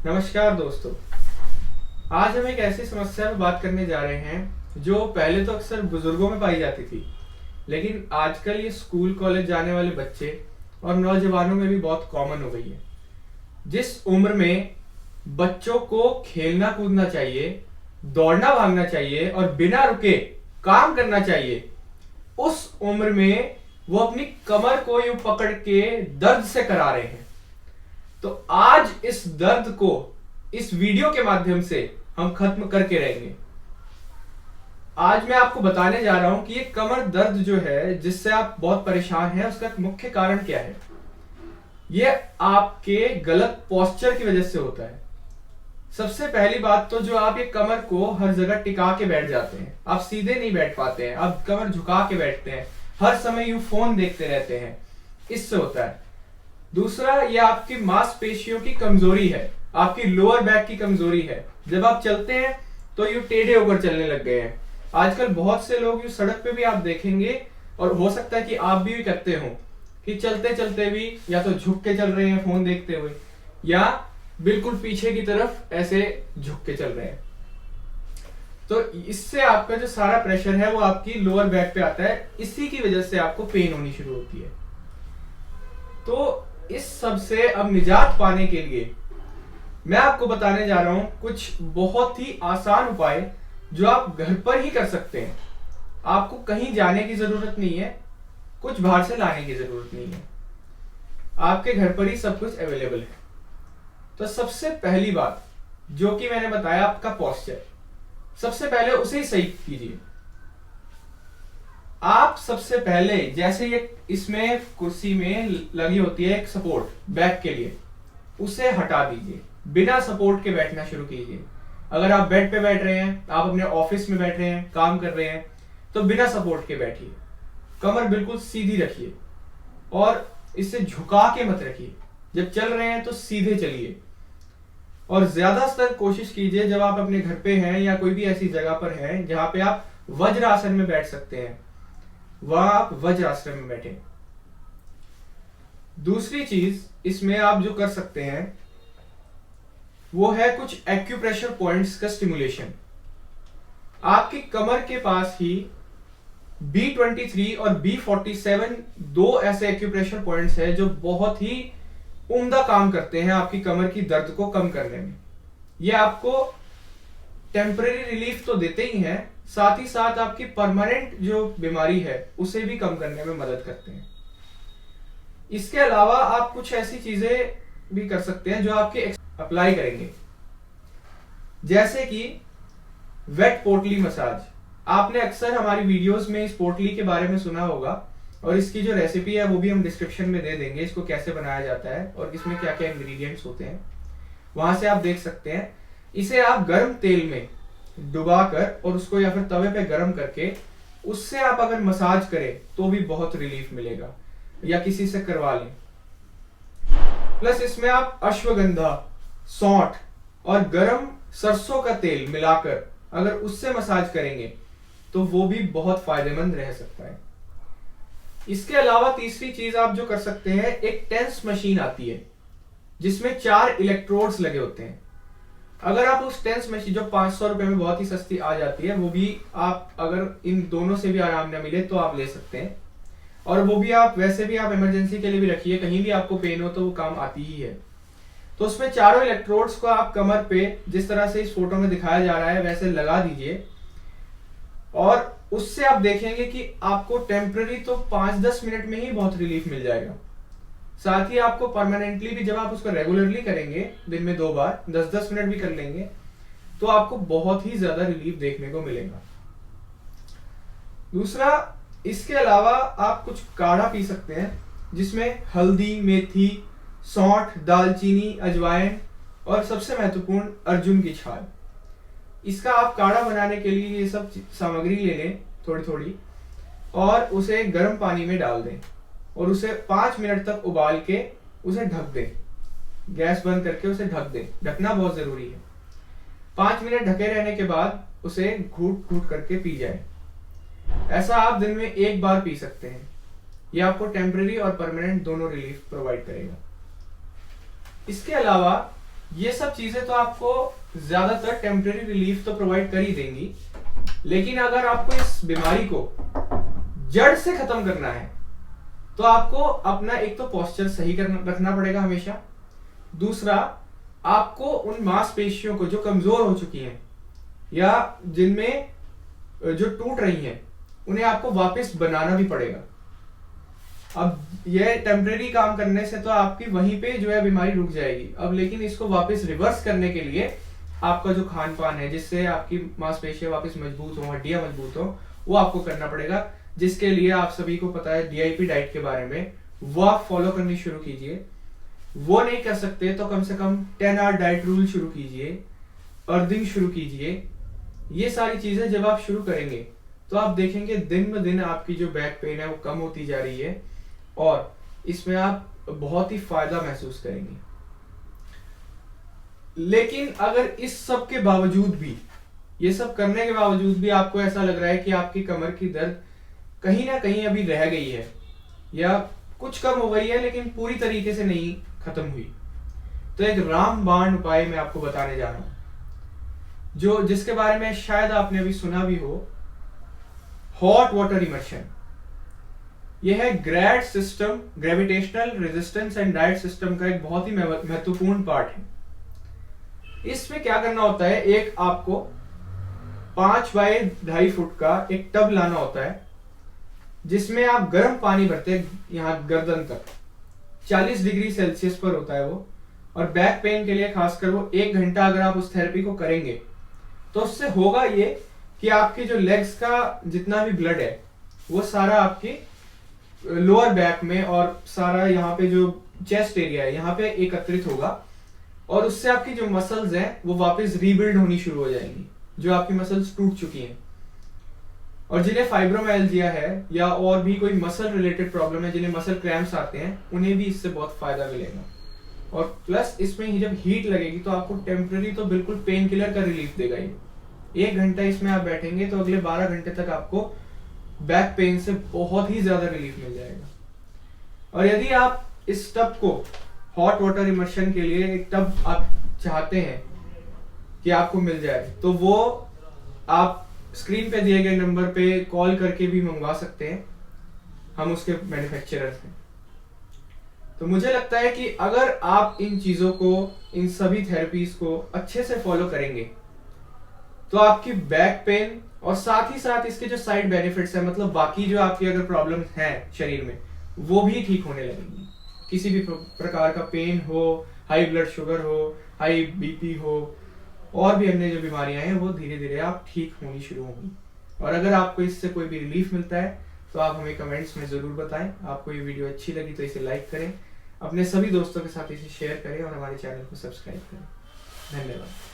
नमस्कार दोस्तों। आज हम एक ऐसी समस्या पर बात करने जा रहे हैं जो पहले तो अक्सर बुजुर्गों में पाई जाती थी, लेकिन आजकल ये स्कूल कॉलेज जाने वाले बच्चे और नौजवानों में भी बहुत कॉमन हो गई है। जिस उम्र में बच्चों को खेलना कूदना चाहिए, दौड़ना भागना चाहिए और बिना रुके काम करना चाहिए, उस उम्र में वो अपनी कमर को यूं पकड़ के दर्द से करा रहे हैं। तो आज इस दर्द को इस वीडियो के माध्यम से हम खत्म करके रहेंगे। आज मैं आपको बताने जा रहा हूं कि ये कमर दर्द जो है, जिससे आप बहुत परेशान हैं, उसका मुख्य कारण क्या है। ये आपके गलत पोस्चर की वजह से होता है। सबसे पहली बात तो जो आप ये कमर को हर जगह टिका के बैठ जाते हैं, आप सीधे नहीं बैठ पाते हैं, आप कमर झुका के बैठते हैं, हर समय यूं फोन देखते रहते हैं, इससे होता है। दूसरा, ये आपकी मांसपेशियों की कमजोरी है, आपकी लोअर बैक की कमजोरी है। जब आप चलते हैं तो यूं टेढ़े होकर चलने लग गए हैं। आजकल बहुत से लोग यूं सड़क पे भी आप देखेंगे, और हो सकता है कि आप भी करते हो, कि चलते चलते भी या तो झुक के चल रहे हैं फोन देखते हुए, या बिल्कुल पीछे की तरफ ऐसे झुक के चल रहे हैं। तो इससे आपका जो सारा प्रेशर है वो आपकी लोअर बैक पे आता है। इसी की वजह से आपको पेन होनी शुरू होती है। तो इस सब से अब निजात पाने के लिए मैं आपको बताने जा रहा हूं कुछ बहुत ही आसान उपाय जो आप घर पर ही कर सकते हैं। आपको कहीं जाने की जरूरत नहीं है, कुछ बाहर से लाने की जरूरत नहीं है, आपके घर पर ही सब कुछ अवेलेबल है। तो सबसे पहली बात जो कि मैंने बताया, आपका पोस्चर, सबसे पहले उसे ही सही कीजिए। आप सबसे पहले, जैसे ये इसमें कुर्सी में लगी होती है एक सपोर्ट बैक के लिए, उसे हटा दीजिए, बिना सपोर्ट के बैठना शुरू कीजिए। अगर आप बेड पे बैठ रहे हैं, आप अपने ऑफिस में बैठ रहे हैं, काम कर रहे हैं, तो बिना सपोर्ट के बैठिए, कमर बिल्कुल सीधी रखिए और इसे झुका के मत रखिए। जब चल रहे हैं तो सीधे चलिए, और ज्यादातर कोशिश कीजिए जब आप अपने घर पे हैं या कोई भी ऐसी जगह पर हैं जहां पे आप वज्रासन में बैठ सकते हैं, वहां आप वज्रासन में बैठे। दूसरी चीज इसमें आप जो कर सकते हैं वो है कुछ एक्यूप्रेशर पॉइंट्स का स्टिमुलेशन। आपकी कमर के पास ही B23 और B47 दो ऐसे एक्यूप्रेशर पॉइंट्स हैं जो बहुत ही उम्दा काम करते हैं आपकी कमर की दर्द को कम करने में। ये आपको टेम्परेरी रिलीफ तो देते ही हैं, साथ ही साथ आपकी परमानेंट जो बीमारी है उसे भी कम करने में मदद करते हैं। इसके अलावा आप कुछ ऐसी चीजें भी कर सकते हैं जो आपके अप्लाई करेंगे, जैसे कि वेट पोटली मसाज। आपने अक्सर हमारी वीडियोस में इस पोटली के बारे में सुना होगा, और इसकी जो रेसिपी है वो भी हम डिस्क्रिप्शन में दे देंगे, इसको कैसे बनाया जाता है और इसमें क्या क्या इंग्रेडिएंट्स होते हैं, वहां से आप देख सकते हैं। इसे आप गर्म तेल में डुबाकर और उसको या फिर तवे पे गर्म करके उससे आप अगर मसाज करें तो भी बहुत रिलीफ मिलेगा, या किसी से करवा लें। प्लस इसमें आप अश्वगंधा, सौंठ और गरम सरसों का तेल मिलाकर अगर उससे मसाज करेंगे तो वो भी बहुत फायदेमंद रह सकता है। इसके अलावा तीसरी चीज आप जो कर सकते हैं, एक टेंस मशीन आती है जिसमें 4 इलेक्ट्रोड्स लगे होते हैं। अगर आप उस टेंस मशीन जो 500 रुपए में बहुत ही सस्ती आ जाती है, वो भी आप अगर इन दोनों से भी आराम न मिले तो आप ले सकते हैं, और वो भी आप वैसे भी आप इमरजेंसी के लिए भी रखिए, कहीं भी आपको पेन हो तो वो काम आती ही है। तो उसमें चारों इलेक्ट्रोड्स को आप कमर पे जिस तरह से इस फोटो में दिखाया जा रहा है वैसे लगा दीजिए, और उससे आप देखेंगे कि आपको टेम्पररी तो 5-10 मिनट में ही बहुत रिलीफ मिल जाएगा। साथ ही आपको परमानेंटली भी, जब आप उसको रेगुलरली करेंगे, दिन में 2 बार 10-10 मिनट भी कर लेंगे, तो आपको बहुत ही ज्यादा रिलीफ देखने को मिलेगा। दूसरा, इसके अलावा आप कुछ काढ़ा पी सकते हैं जिसमें हल्दी, मेथी, सौंठ, दालचीनी, अजवाइन और सबसे महत्वपूर्ण अर्जुन की छाल। इसका आप काढ़ा बनाने के लिए ये सब सामग्री ले लें थोड़ी थोड़ी, और उसे गर्म पानी में डाल दें और उसे 5 मिनट तक उबाल के उसे ढक दें। गैस बंद करके उसे ढक दें, ढकना बहुत जरूरी है। 5 मिनट ढके रहने के बाद उसे घूट घूट करके पी जाए। ऐसा आप दिन में 1 बार पी सकते हैं। यह आपको टेम्परेरी और परमानेंट दोनों रिलीफ प्रोवाइड करेगा। इसके अलावा ये सब चीजें तो आपको ज्यादातर टेम्परेरी रिलीफ तो प्रोवाइड कर ही देंगी, लेकिन अगर आपको इस बीमारी को जड़ से खत्म करना है तो आपको अपना एक तो पोस्चर सही रखना पड़ेगा हमेशा। दूसरा, आपको उन मांसपेशियों को जो कमजोर हो चुकी हैं या जिनमें जो टूट रही हैं उन्हें आपको वापस बनाना भी पड़ेगा। अब यह टेम्परेरी काम करने से तो आपकी वहीं पे जो है बीमारी रुक जाएगी अब, लेकिन इसको वापस रिवर्स करने के लिए आपका जो खान पान है जिससे आपकी मांसपेशियां वापस मजबूत हो, हड्डियां मजबूत हो, वो आपको करना पड़ेगा। जिसके लिए आप सभी को पता है DIP डाइट के बारे में, वो आप फॉलो करनी शुरू कीजिए। वो नहीं कर सकते तो कम से कम 10 आवर डाइट रूल शुरू कीजिए, अर्थिंग शुरू कीजिए। ये सारी चीजें जब आप शुरू करेंगे तो आप देखेंगे दिन ब दिन आपकी जो बैक पेन है वो कम होती जा रही है और इसमें आप बहुत ही फायदा महसूस करेंगे। लेकिन अगर इस सब के बावजूद भी, ये सब करने के बावजूद भी आपको ऐसा लग रहा है कि आपकी कमर की दर्द कहीं ना कहीं अभी रह गई है या कुछ कम हो गई है लेकिन पूरी तरीके से नहीं खत्म हुई, तो एक रामबाण उपाय मैं आपको बताने जा रहा हूं जिसके बारे में शायद आपने अभी सुना भी हो, हॉट वाटर इमर्शन। यह है grade system, gravitational resistance and diet system का एक बहुत ही महत्वपूर्ण पार्ट है। इसमें क्या करना होता है, एक आपको 5 बाय 2.5 फुट का एक टब लाना होता है जिसमें आप गर्म पानी भरते हैं यहाँ गर्दन तक, 40 डिग्री सेल्सियस पर होता है वो। और बैक पेन के लिए खासकर वो 1 घंटा अगर आप उस थेरेपी को करेंगे तो उससे होगा ये कि आपके जो लेग्स का जितना भी ब्लड है वो सारा आपके लोअर बैक में और सारा यहाँ पे जो चेस्ट एरिया है यहाँ पे एकत्रित होगा और उससे आपकी जो मसल्स हैं वो वापस रीबिल्ड होनी शुरू हो जाएंगी, जो आपकी मसल्स टूट चुकी हैं। और जिन्हें फाइब्रोमाइल्जिया है या और भी कोई मसल रिलेटेड प्रॉब्लम है, जिन्हें मसल क्रैम्प्स आते हैं, उन्हें भी इससे बहुत फायदा मिलेगा। और प्लस इसमें ही जब हीट लगेगी तो आपको टेम्पररी तो बिल्कुल पेन किलर का रिलीफ देगा ये। 1 घंटा इसमें आप बैठेंगे तो अगले 12 घंटे तक आपको बैक पेन से बहुत ही ज्यादा रिलीफ मिल जाएगा। और यदि आप इस टब को हॉट वाटर इमर्शन के लिए एक टब आप चाहते हैं कि आपको मिल जाए तो वो आप स्क्रीन पे दिए गए नंबर पे कॉल करके भी मंगवा सकते हैं, हम उसके मैन्युफैक्चरर्स हैं। तो मुझे लगता है कि अगर आप इन चीजों को, इन सभी थेरेपीज को अच्छे से फॉलो करेंगे तो आपकी बैक पेन और साथ ही साथ इसके जो साइड बेनिफिट्स हैं, मतलब बाकी जो आपकी अगर प्रॉब्लम्स हैं शरीर में, वो भी ठीक होने लगेंगी। किसी भी प्रकार का पेन हो, हाई ब्लड शुगर हो, हाई BP हो और भी अन्य जो बीमारियां हैं वो धीरे धीरे आप ठीक होनी शुरू होंगी। और अगर आपको इससे कोई भी रिलीफ मिलता है तो आप हमें कमेंट्स में जरूर बताएं। आपको ये वीडियो अच्छी लगी तो इसे लाइक करें, अपने सभी दोस्तों के साथ इसे शेयर करें और हमारे चैनल को सब्सक्राइब करें। धन्यवाद।